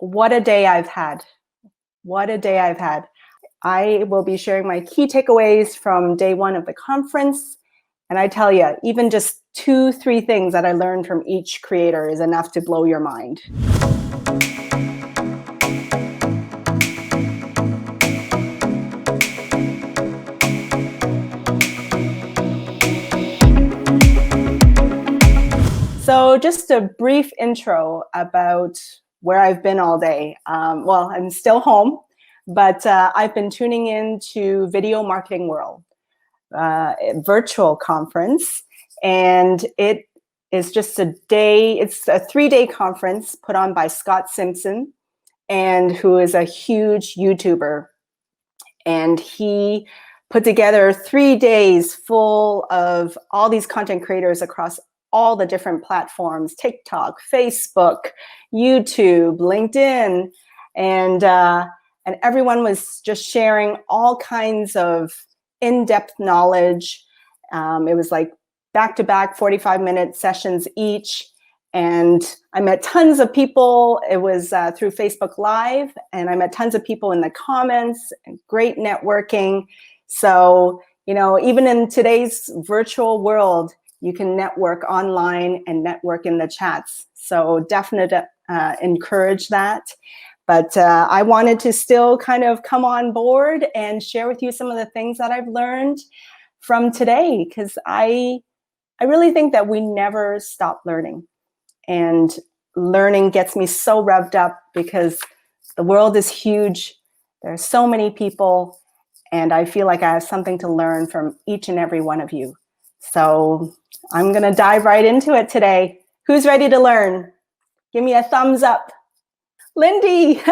What a day I've had. What a day I've had. I will be sharing my key takeaways from day one of the conference. And I tell you, even just 2-3 things that I learned from each creator is enough to blow your mind. So just a brief intro about where I've been all day. Well, I'm still home, but I've been tuning into Video Marketing World, virtual conference, and it is just a day, it's a 3-day conference put on by Simson, and who is a huge YouTuber. And he put together 3 days full of all these content creators across all the different platforms: TikTok, Facebook, YouTube, LinkedIn, and everyone was just sharing all kinds of in-depth knowledge. It was like back-to-back 45-minute sessions each, and I met tons of people. It was through Facebook Live, and I met tons of people in the comments, and great networking. So, you know, even in today's virtual world, you can network online and network in the chats. So definitely encourage that. But I wanted to still kind of come on board and share with you some of the things that I've learned from today, because I really think that we never stop learning. And learning gets me so revved up because the world is huge. There are so many people, and I feel like I have something to learn from each and every one of you. So I'm going to dive right into it today. Who's ready to learn? Give me a thumbs up. Lindy!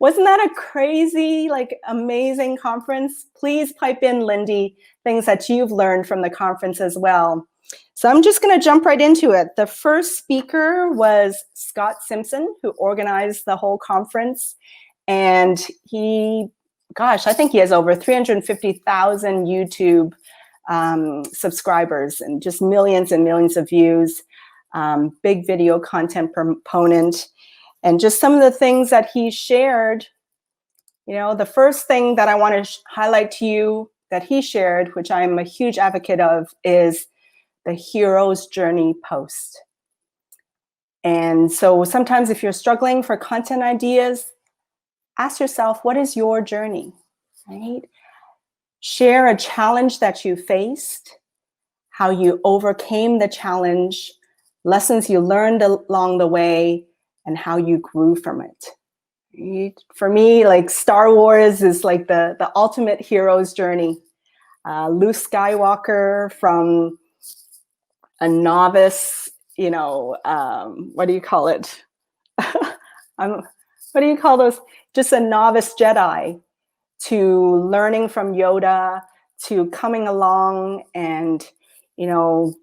Wasn't that a crazy, like, amazing conference? Please pipe in, Lindy, things that you've learned from the conference as well. So I'm just going to jump right into it. The first speaker was Simson, who organized the whole conference. And he, gosh, I think he has over 350,000 YouTube subscribers and just millions and millions of views. Big video content proponent. And just some of the things that he shared, you know, the first thing that I want to highlight to you that he shared, which I'm a huge advocate of, is the hero's journey post. And so sometimes if you're struggling for content ideas, ask yourself, what is your journey, right? Share a challenge that you faced, how you overcame the challenge, lessons you learned along the way, and how you grew from it. Right? For me, like, Star Wars is like the ultimate hero's journey. Luke Skywalker, from a novice, you know, what do you call it? What do you call those? Just a novice Jedi, to learning from Yoda, to coming along and, you know,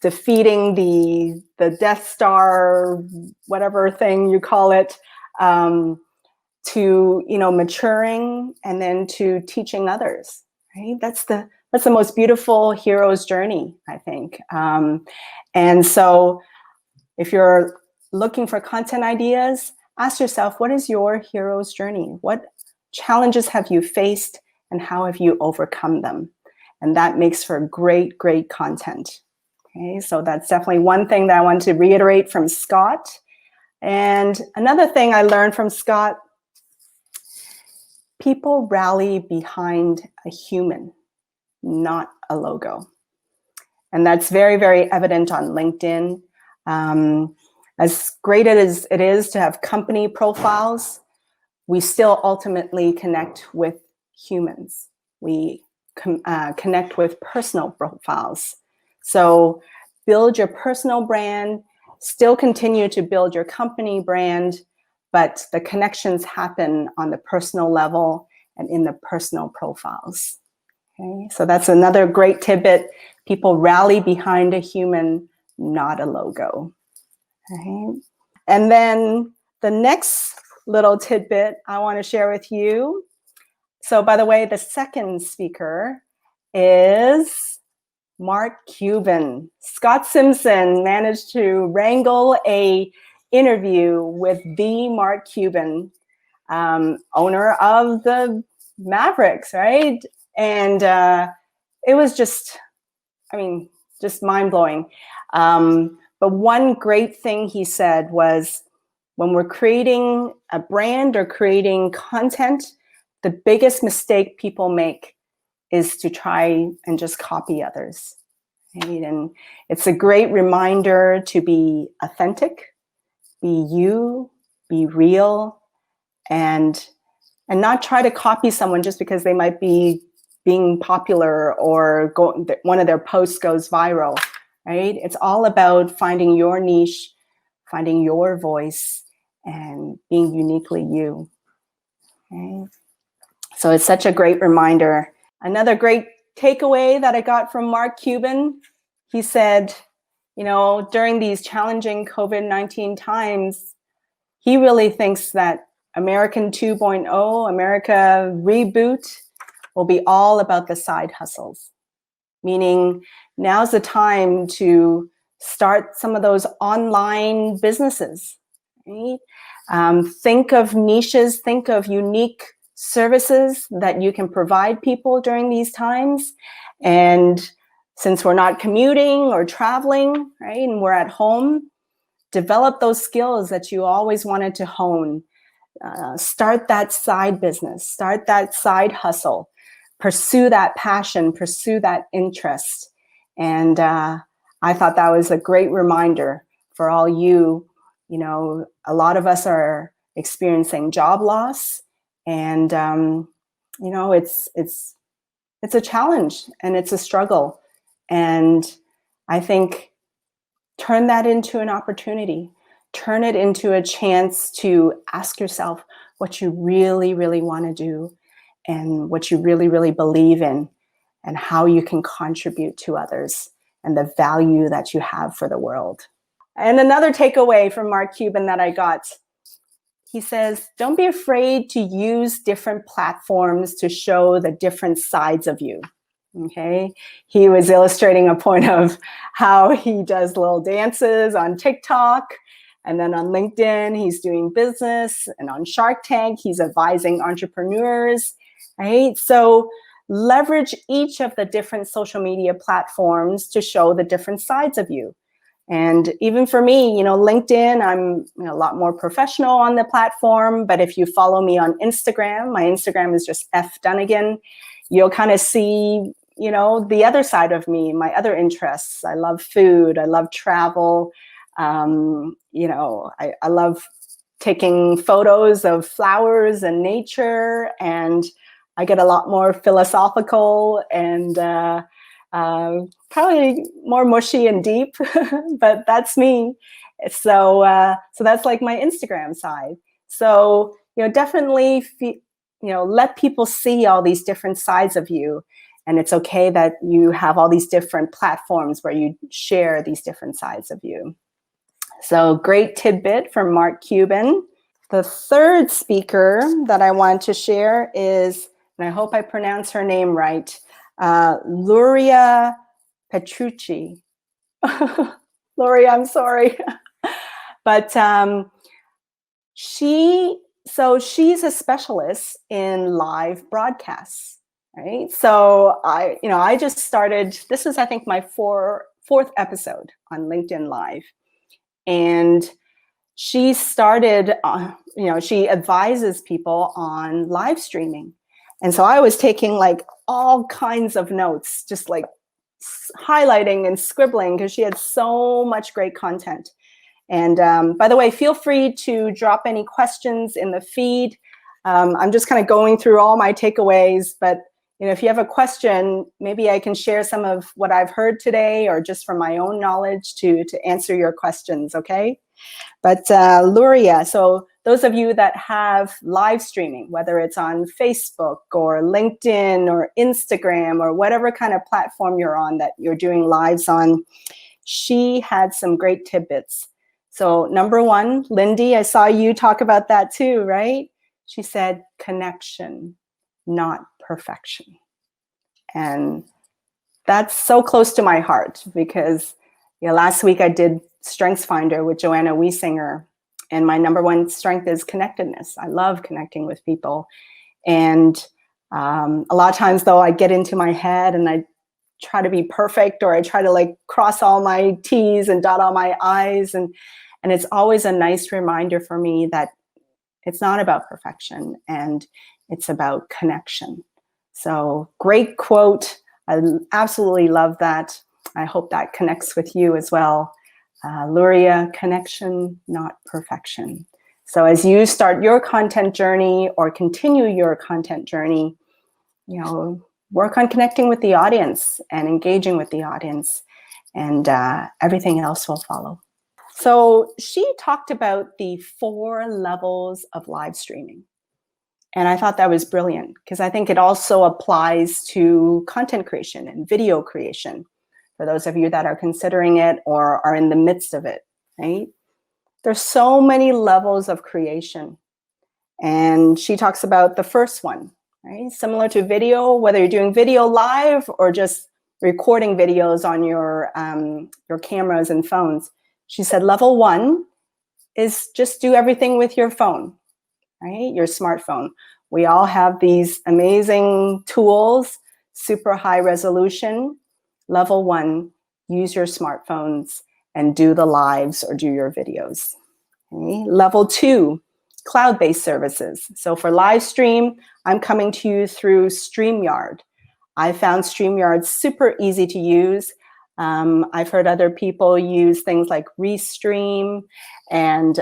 defeating the Death Star, whatever thing you call it, to, you know, maturing, and then to teaching others, right? That's the most beautiful hero's journey, I think. And so if you're looking for content ideas, ask yourself, what is your hero's journey? What challenges have you faced, and how have you overcome them? And that makes for great, great content. Okay, so that's definitely one thing that I want to reiterate from Scott. And another thing I learned from Scott: people rally behind a human, not a logo. And that's very, very evident on LinkedIn. As great as it is to have company profiles, we still ultimately connect with humans. We connect with personal profiles. So build your personal brand, still continue to build your company brand, but the connections happen on the personal level and in the personal profiles. Okay, so that's another great tidbit. People rally behind a human, not a logo. Okay. And then the next little tidbit I want to share with you. So, by the way, the second speaker is Cuban. Simson managed to wrangle a interview with the Mark Cuban, owner of the Mavericks, right? And it was just, I mean, just mind-blowing. But one great thing he said was, when we're creating a brand or creating content, the biggest mistake people make is to try and just copy others. Right? And it's a great reminder to be authentic, be you, be real, and not try to copy someone just because they might be being popular or one of their posts goes viral, right? It's all about finding your niche, finding your voice, and being uniquely you. Okay? So it's such a great reminder. Another great takeaway that I got from Mark Cuban, he said, you know, during these challenging COVID-19 times, he really thinks that American 2.0, America Reboot, will be all about the side hustles. Meaning, now's the time to start some of those online businesses. Right? Think of niches, think of unique services that you can provide people during these times. And since we're not commuting or traveling, right, and we're at home, develop those skills that you always wanted to hone. Start that side business, start that side hustle, pursue that passion, pursue that interest. And I thought that was a great reminder for all you. You know, a lot of us are experiencing job loss, and you know, it's a challenge and it's a struggle. And I think turn that into an opportunity. Turn it into a chance to ask yourself what you really, really want to do and what you really, really believe in, and how you can contribute to others and the value that you have for the world. And another takeaway from Mark Cuban that I got, he says, don't be afraid to use different platforms to show the different sides of you. Okay, he was illustrating a point of how he does little dances on TikTok, and then on LinkedIn, he's doing business, and on Shark Tank, he's advising entrepreneurs, right? So leverage each of the different social media platforms to show the different sides of you. And even for me, you know, LinkedIn, I'm a lot more professional on the platform, but if you follow me on Instagram, my Instagram is just F Dunnigan, you'll kind of see, you know, the other side of me, my other interests. I love food, I love travel, you know, I love taking photos of flowers and nature, and I get a lot more philosophical and probably more mushy and deep, but that's me. So that's like my Instagram side. So, you know, definitely, you know, let people see all these different sides of you. And it's okay that you have all these different platforms where you share these different sides of you. So great tidbit from Mark Cuban. The third speaker that I want to share is, and I hope I pronounce her name right, Lutia Petrucci. Luria, I'm sorry. But she's a specialist in live broadcasts, right? So I just started, this is I think my fourth episode on LinkedIn Live. And she started, she advises people on live streaming. And so I was taking like all kinds of notes, just like highlighting and scribbling, because she had so much great content. And by the way, feel free to drop any questions in the feed. I'm just kind of going through all my takeaways, but you know, if you have a question, maybe I can share some of what I've heard today, or just from my own knowledge to answer your questions, okay? But Luria, so those of you that have live streaming, whether it's on Facebook or LinkedIn or Instagram or whatever kind of platform you're on that you're doing lives on, she had some great tidbits. So number one, Lindy, I saw you talk about that too, right? She said connection, not perfection. And that's so close to my heart, because last week I did StrengthsFinder with Joanna Wiesinger, And my number one strength is connectedness. I love connecting with people. And a lot of times, though, I get into my head and I try to be perfect, or I try to like cross all my T's and dot all my I's. And it's always a nice reminder for me that it's not about perfection, and it's about connection. So great quote. I absolutely love that. I hope that connects with you as well. Lutia, connection, not perfection. So as you start your content journey or continue your content journey, you know, work on connecting with the audience and engaging with the audience, and everything else will follow. So she talked about the 4 levels of live streaming. And I thought that was brilliant, because I think it also applies to content creation and video creation, for those of you that are considering it or are in the midst of it, right? There's so many levels of creation. And she talks about the first one, right? Similar to video, whether you're doing video live or just recording videos on your cameras and phones. She said level 1 is just do everything with your phone, right? Your smartphone. We all have these amazing tools, super high resolution. Level 1, use your smartphones and do the lives or do your videos. Okay? Level 2, cloud-based services. So for live stream, I'm coming to you through StreamYard. I found StreamYard super easy to use. I've heard other people use things like Restream and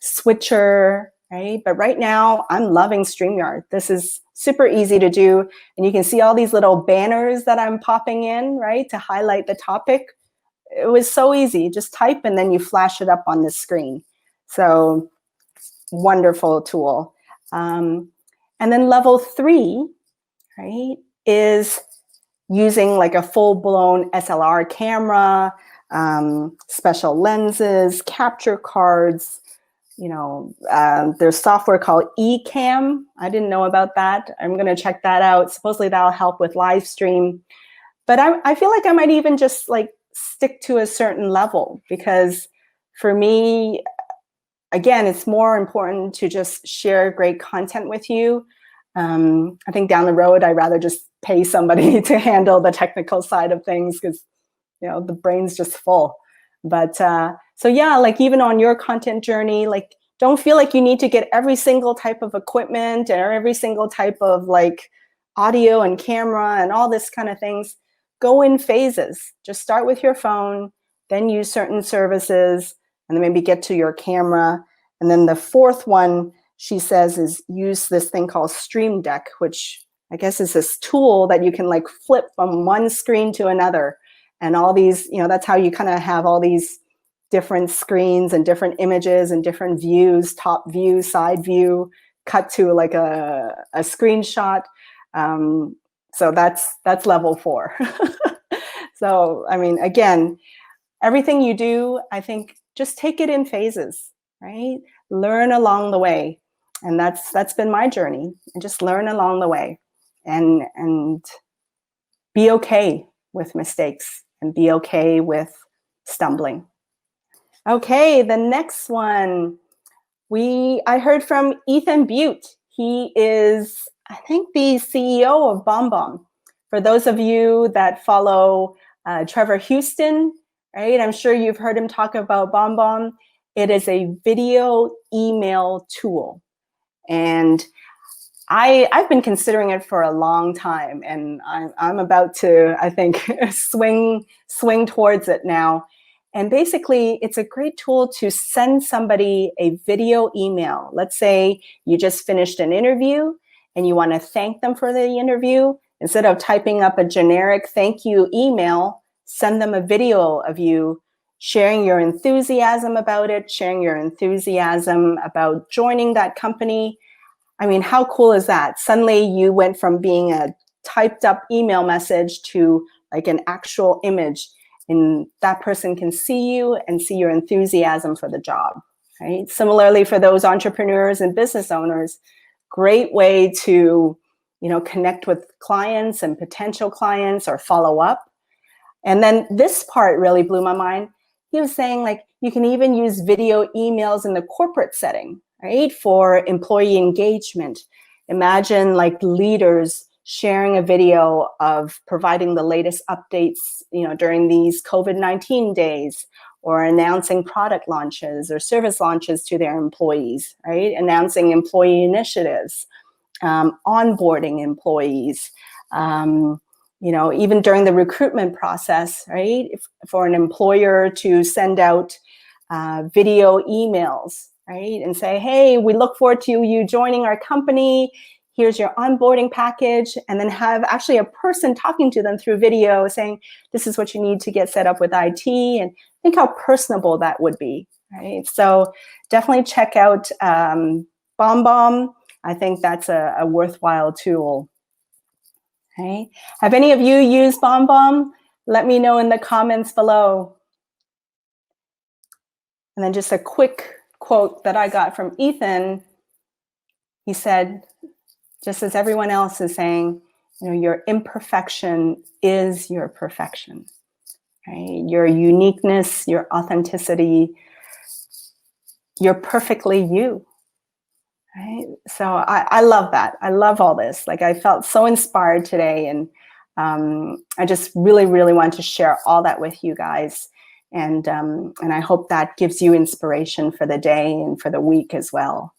Switcher, right? But right now, I'm loving StreamYard. This is super easy to do. And you can see all these little banners that I'm popping in, right, to highlight the topic. It was so easy. Just type and then you flash it up on the screen. So wonderful tool. And then level 3, right, is using like a full-blown SLR camera, special lenses, capture cards. You know, there's software called Ecamm. I didn't know about that. I'm going to check that out. Supposedly that'll help with live stream. But I feel like I might even just like stick to a certain level, because for me, again, it's more important to just share great content with you. I think down the road, I'd rather just pay somebody to handle the technical side of things, because, you know, the brain's just full. But so yeah, like even on your content journey, like don't feel like you need to get every single type of equipment or every single type of like audio and camera and all this kind of things. Go in phases. Just start with your phone, then use certain services, and then maybe get to your camera. And then the 4th one, she says, is use this thing called Stream Deck, which I guess is this tool that you can like flip from one screen to another. And all these, you know, that's how you kind of have all these different screens and different images and different views, top view, side view, cut to like a screenshot. So that's level 4. So, I mean, again, everything you do, I think just take it in phases, right? Learn along the way. And that's been my journey. And just learn along the way, and be okay with mistakes and be okay with stumbling. Okay, the next one, I heard from Ethan Beute. He is, I think, the CEO of Bombbomb. For those of you that follow Trevor Houston, right? I'm sure you've heard him talk about Bombbomb. It is a video email tool. And I've been considering it for a long time, and I'm about to, I think, swing towards it now. And basically, it's a great tool to send somebody a video email. Let's say you just finished an interview and you want to thank them for the interview. Instead of typing up a generic thank you email, send them a video of you sharing your enthusiasm about it, sharing your enthusiasm about joining that company. I mean, how cool is that? Suddenly you went from being a typed up email message to like an actual image, and that person can see you and see your enthusiasm for the job, right? Similarly, for those entrepreneurs and business owners, great way to, you know, connect with clients and potential clients or follow up. And then this part really blew my mind. He was saying, like, You can even use video emails in the corporate setting, right? For employee engagement. Imagine like leaders sharing a video of providing the latest updates, during these COVID-19 days, or announcing product launches or service launches to their employees, right? Announcing employee initiatives, onboarding employees, even during the recruitment process, right? For an employer to send out video emails, right? And say, hey, we look forward to you joining our company. Here's your onboarding package. And then have actually a person talking to them through video saying, this is what you need to get set up with IT. And think how personable that would be, right? So definitely check out Bombbomb. I think that's a worthwhile tool. Okay. Have any of you used Bombbomb? Let me know in the comments below. And then just a quick quote that I got from Ethan. He said, just as everyone else is saying, your imperfection is your perfection. Right? Your uniqueness, your authenticity, you're perfectly you. Right? So I love that. I love all this. Like, I felt so inspired today, and I just really, really want to share all that with you guys. And I hope that gives you inspiration for the day and for the week as well.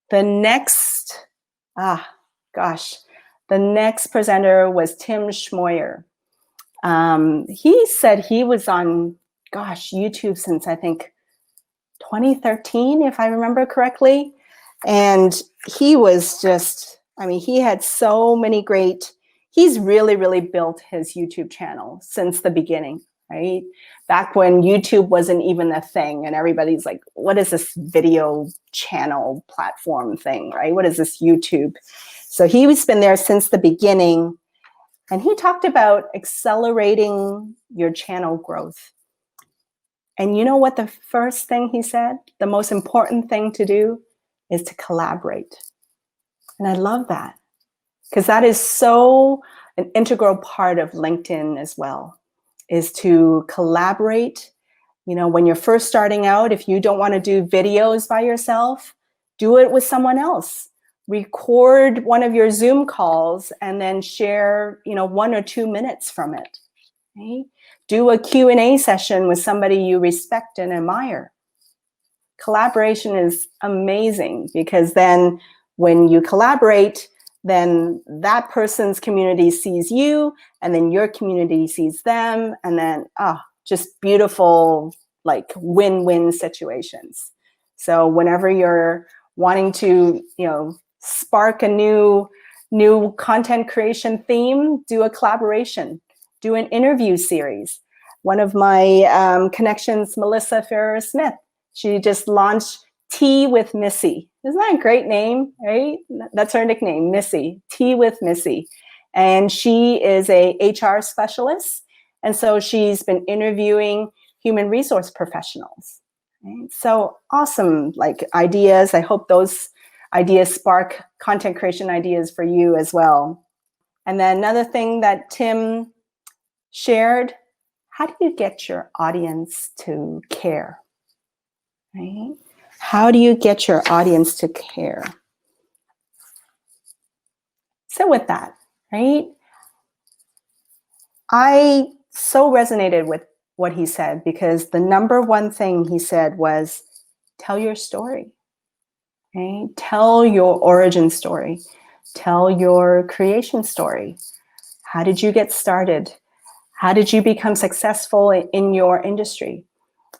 The next, the next presenter was Tim Schmoyer. He said he was on, YouTube since I think 2013, if I remember correctly. And he was just, he had so many he's really, really built his YouTube channel since the beginning, right? Back when YouTube wasn't even a thing, and everybody's like, what is this video channel platform thing, right? What is this YouTube? So he's been there since the beginning, and he talked about accelerating your channel growth. And you know what the first thing he said? The most important thing to do is to collaborate. And I love that, because that is so an integral part of LinkedIn as well, is to collaborate. When you're first starting out, if you don't want to do videos by yourself, do it with someone else. Record one of your Zoom calls and then share, 1 or 2 minutes from it. Right? Do a Q&A session with somebody you respect and admire. Collaboration is amazing, because then when you collaborate, then that person's community sees you, and then your community sees them, and then just beautiful, like win-win situations. So whenever you're wanting to, spark a new content creation theme, do a collaboration, do an interview series. One of my connections, Melissa Ferrer-Smith, she just launched Tea with Missy. Isn't that a great name, right? That's her nickname, Missy, Tea with Missy. And she is a HR specialist. And so she's been interviewing human resource professionals. Right? So awesome, ideas. I hope those ideas spark content creation ideas for you as well. And then another thing that Tim shared, how do you get your audience to care? Right? How do you get your audience to care? So with that, right? I so resonated with what he said, because the number one thing he said was, tell your story. Okay? Tell your origin story. Tell your creation story. How did you get started? How did you become successful in your industry?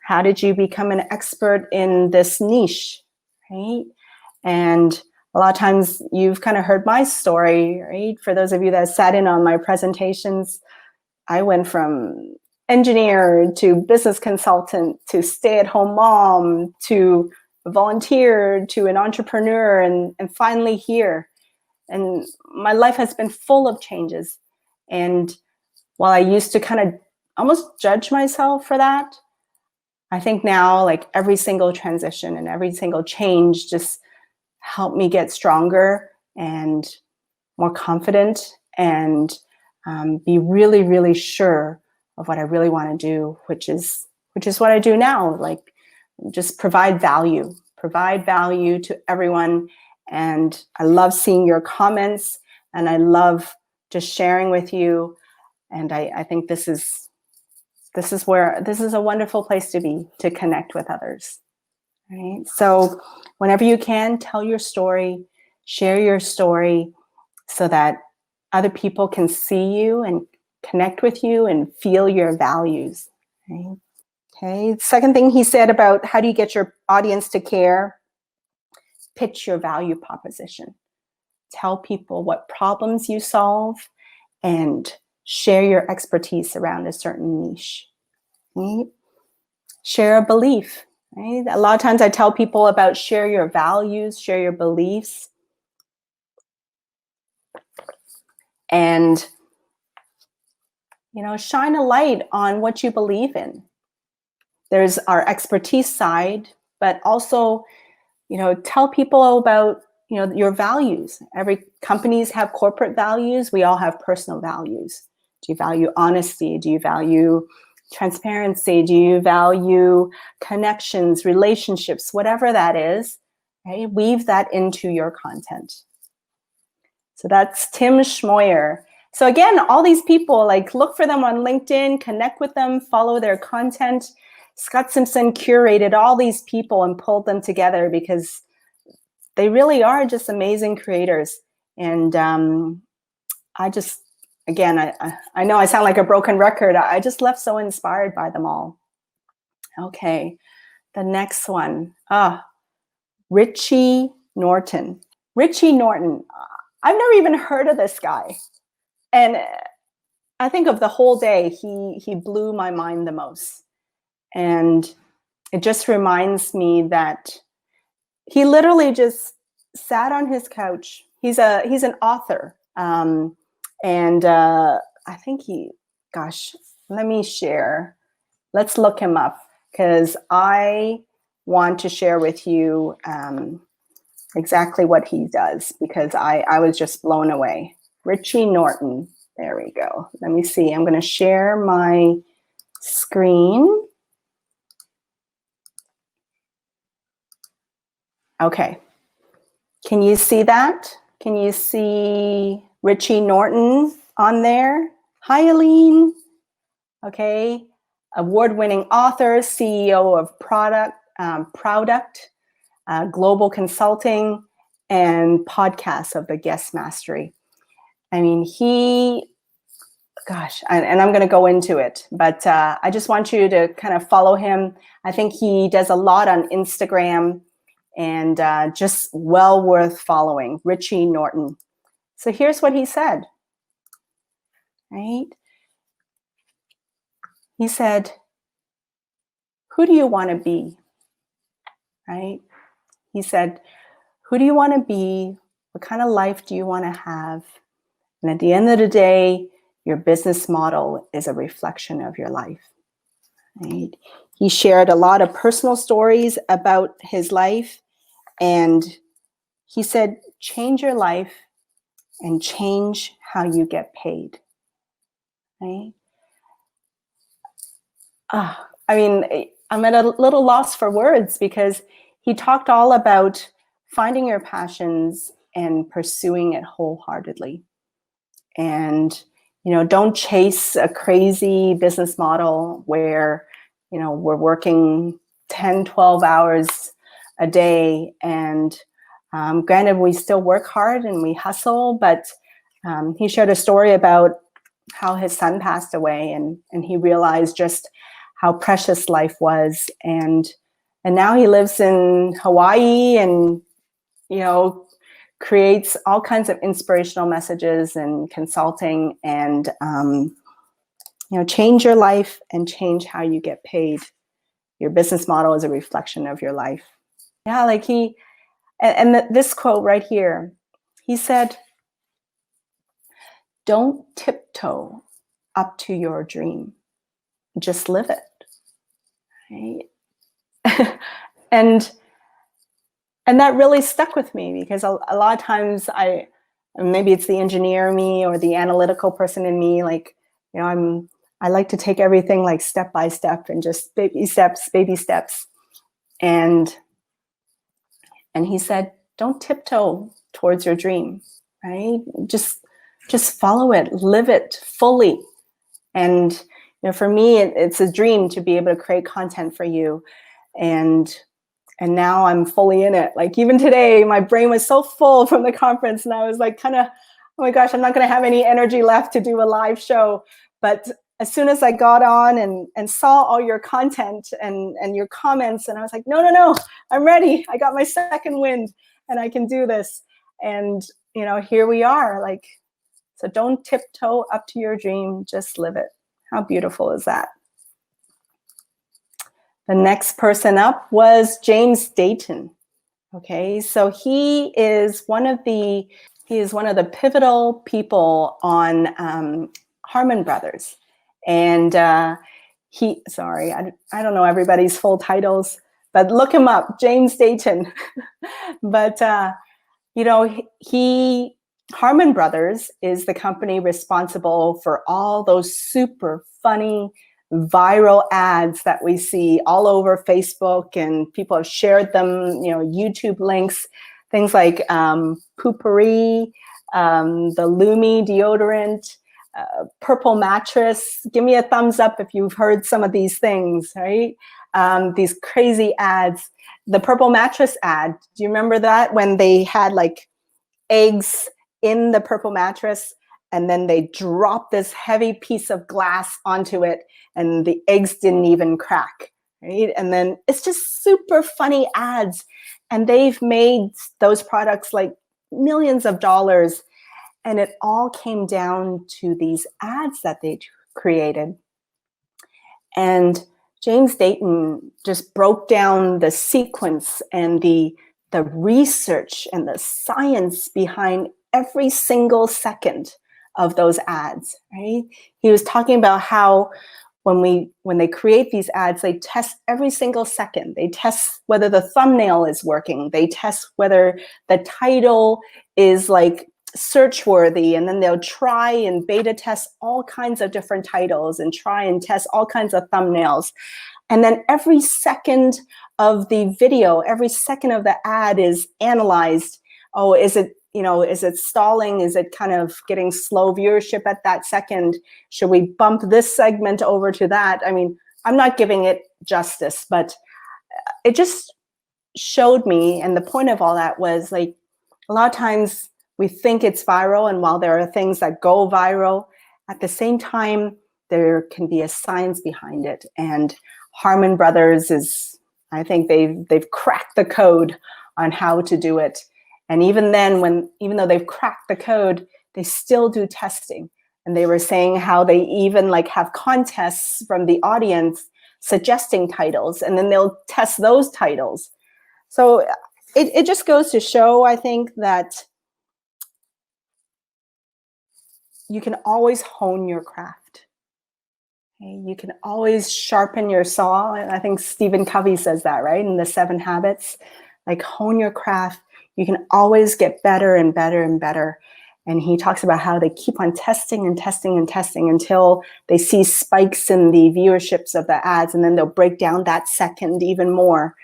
How did you become an expert in this niche, right? And a lot of times you've kind of heard my story, right? For those of you that sat in on my presentations, I went from engineer to business consultant to stay-at-home mom to a volunteer to an entrepreneur, and finally here. And my life has been full of changes. And while I used to kind of almost judge myself for that, I think now, every single transition and every single change just helped me get stronger and more confident, and be really, really sure of what I really want to do, which is which is what I do now. Like, just provide value to everyone. And I love seeing your comments, and I love just sharing with you. And I think this is a wonderful place to be, to connect with others. Right? So whenever you can, tell your story, share your story, so that other people can see you and connect with you and feel your values. Right? Okay. Second thing he said about how do you get your audience to care? Pitch your value proposition. Tell people what problems you solve and share your expertise around a certain niche. Right? Share a belief. Right? A lot of times I tell people about share your values, share your beliefs, and shine a light on what you believe in. There's our expertise side, but also, tell people about, your values. Every companies have corporate values. We all have personal values. Do you value honesty? Do you value transparency? Do you value connections, relationships, whatever that is? Right? Weave that into your content. So that's Tim Schmoyer. So again, all these people, like, look for them on LinkedIn, connect with them, follow their content. Scott Simson curated all these people and pulled them together because they really are just amazing creators. And I just, again, I know I sound like a broken record. I just left so inspired by them all. Okay, the next one. Richie Norton. Richie Norton. I've never even heard of this guy. And I think of the whole day, he blew my mind the most. And it just reminds me that he literally just sat on his couch. He's an author. And I think let me share. Let's look him up, because I want to share with you exactly what he does, because I was just blown away. Richie Norton. There we go. Let me see. I'm going to share my screen. Okay. Can you see that? Can you see Richie Norton on there? Hi, Aline. Okay. Award-winning author, CEO of Product, Global Consulting, and podcast of the Guest Mastery. I mean, and I'm going to go into it, but I just want you to kind of follow him. I think he does a lot on Instagram, and just well worth following. Richie Norton. So here's what he said, right? He said, who do you want to be, right? He said, who do you want to be? What kind of life do you want to have? And at the end of the day, your business model is a reflection of your life, right? He shared a lot of personal stories about his life, and he said, change your life and change how you get paid, right? I mean, I'm at a little loss for words, because he talked all about finding your passions and pursuing it wholeheartedly. And, don't chase a crazy business model where, we're working 10, 12 hours a day. And granted, we still work hard and we hustle, but he shared a story about how his son passed away, and he realized just how precious life was. And now he lives in Hawaii and, creates all kinds of inspirational messages and consulting, and, change your life and change how you get paid. Your business model is a reflection of your life. Yeah, like this quote right here, he said, don't tiptoe up to your dream, just live it, right? and that really stuck with me, because a lot of times maybe it's the engineer in me or the analytical person in me, like, I'm I like to take everything like step by step and just baby steps, baby steps. And he said, don't tiptoe towards your dream, right? Just follow it, live it fully. And for me, it's a dream to be able to create content for you. And now I'm fully in it. Like even today, my brain was so full from the conference, and I was like kind of, oh my gosh, I'm not going to have any energy left to do a live show. But as soon as I got on and saw all your content and your comments, and I was like, no, I'm ready. I got my second wind and I can do this. And, here we are. Like, so don't tiptoe up to your dream, just live it. How beautiful is that? The next person up was James Dayton. Okay, so he is one of the pivotal people on Harmon Brothers. And I don't know everybody's full titles, but look him up, James Dayton. But, Harmon Brothers is the company responsible for all those super funny viral ads that we see all over Facebook, and people have shared them, YouTube links, things like Poopery, the Lumi deodorant, purple mattress. Give me a thumbs up if you've heard some of these things, right? These crazy ads. The purple mattress ad, do you remember that? When they had like eggs in the purple mattress, and then they dropped this heavy piece of glass onto it, and the eggs didn't even crack, right? And then it's just super funny ads. And they've made those products like millions of dollars. And it all came down to these ads that they created. And James Dayton just broke down the sequence and the research and the science behind every single second of those ads, right? He was talking about how when they create these ads, they test every single second. They test whether the thumbnail is working. They test whether the title is like search worthy, and then they'll try and beta test all kinds of different titles and try and test all kinds of thumbnails. And then every second of the video, every second of the ad is analyzed. Oh, is it stalling? Is it kind of getting slow viewership at that second? Should we bump this segment over to that? I mean, I'm not giving it justice, but it just showed me, and the point of all that was like, a lot of times we think it's viral, and while there are things that go viral, at the same time, there can be a science behind it. And Harmon Brothers I think they've cracked the code on how to do it. And even then, even though they've cracked the code, they still do testing. And they were saying how they even like have contests from the audience suggesting titles, and then they'll test those titles. So it just goes to show, I think, that you can always hone your craft. Okay? You can always sharpen your saw. And I think Stephen Covey says that, right? In the 7 Habits, like hone your craft. You can always get better and better and better. And he talks about how they keep on testing and testing and testing until they see spikes in the viewerships of the ads, and then they'll break down that second even more.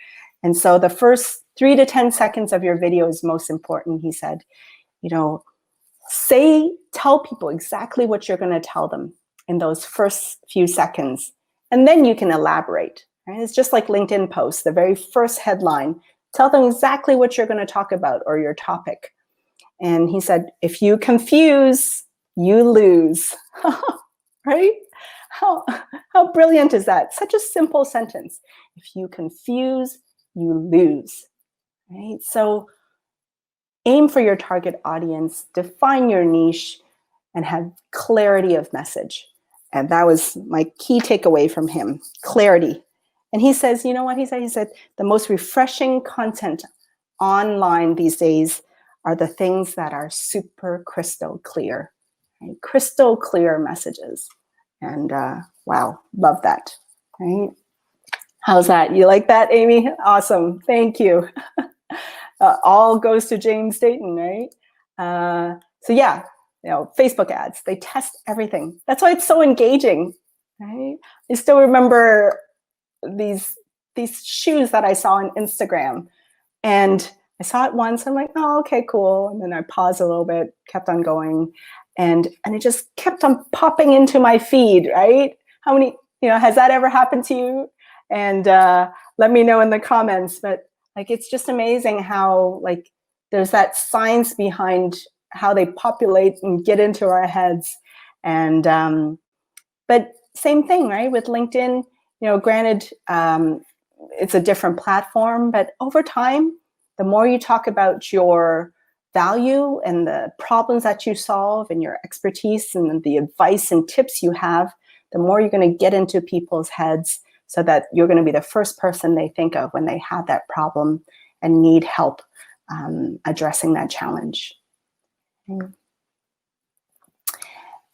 And so the first 3 to 10 seconds of your video is most important, he said. Tell people exactly what you're going to tell them in those first few seconds, and then you can elaborate. Right? It's just like LinkedIn posts, the very first headline. Tell them exactly what you're going to talk about or your topic. And he said, if you confuse, you lose. Right? How brilliant is that? Such a simple sentence. If you confuse, you lose. Right? So aim for your target audience, define your niche, and have clarity of message. And that was my key takeaway from him, clarity. And he says, you know what he said? He said, the most refreshing content online these days are the things that are super crystal clear, right? Crystal clear messages. And wow, love that, right? How's that? You like that, Amy? Awesome, thank you. All goes to James Dayton, right? So yeah, Facebook ads, they test everything. That's why it's so engaging. right? I still remember these shoes that I saw on Instagram, and I saw it once. I'm like, oh, okay, cool. And then I paused a little bit, kept on going, and it just kept on popping into my feed, right? How many, has that ever happened to you? And let me know in the comments. But like, it's just amazing how like there's that science behind how they populate and get into our heads. And but same thing, right? With LinkedIn, granted, it's a different platform, but over time, the more you talk about your value and the problems that you solve and your expertise and the advice and tips you have, the more you're going to get into people's heads so that you're going to be the first person they think of when they have that problem and need help addressing that challenge.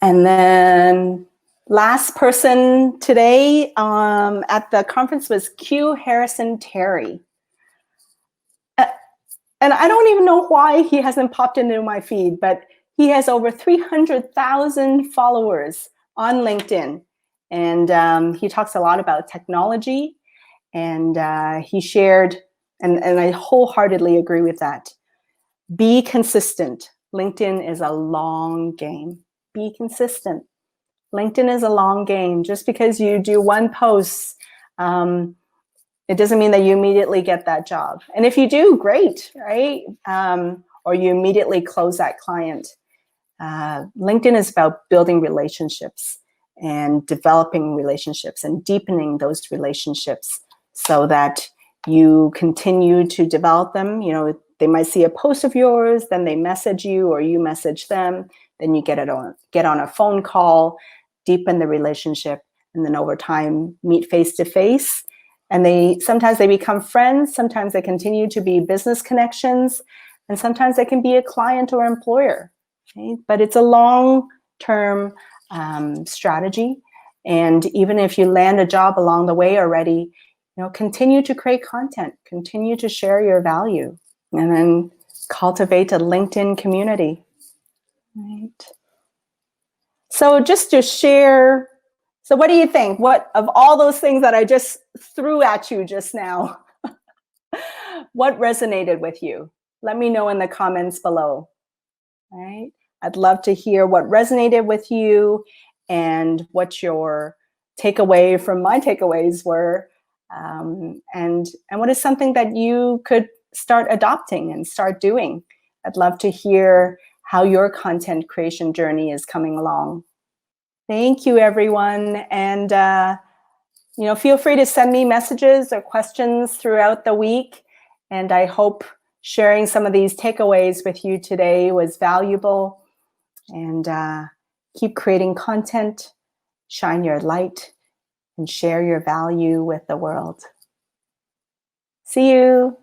And then last person today at the conference was Q Harrison Terry. And I don't even know why he hasn't popped into my feed, but he has over 300,000 followers on LinkedIn. And he talks a lot about technology. And he shared, and I wholeheartedly agree with that. Be consistent. LinkedIn is a long game. Be consistent. LinkedIn is a long game. Just because you do one post, it doesn't mean that you immediately get that job. And if you do, great, right? Or you immediately close that client. LinkedIn is about building relationships and developing relationships and deepening those relationships so that you continue to develop them. They might see a post of yours, then they message you or you message them, then you get on a phone call, deepen the relationship, and then over time meet face to face. And sometimes they become friends, sometimes they continue to be business connections, and sometimes they can be a client or employer. Okay? But it's a long-term strategy. And even if you land a job along the way already, continue to create content, continue to share your value, and then cultivate a LinkedIn community. Right. So just to share, so what do you think? What of all those things that I just threw at you just now, what resonated with you? Let me know in the comments below. Right? I'd love to hear what resonated with you and what your takeaway from my takeaways were, and what is something that you could start adopting and start doing. I'd love to hear how your content creation journey is coming along. Thank you, everyone. And feel free to send me messages or questions throughout the week. And I hope sharing some of these takeaways with you today was valuable. And keep creating content, shine your light, and share your value with the world. See you.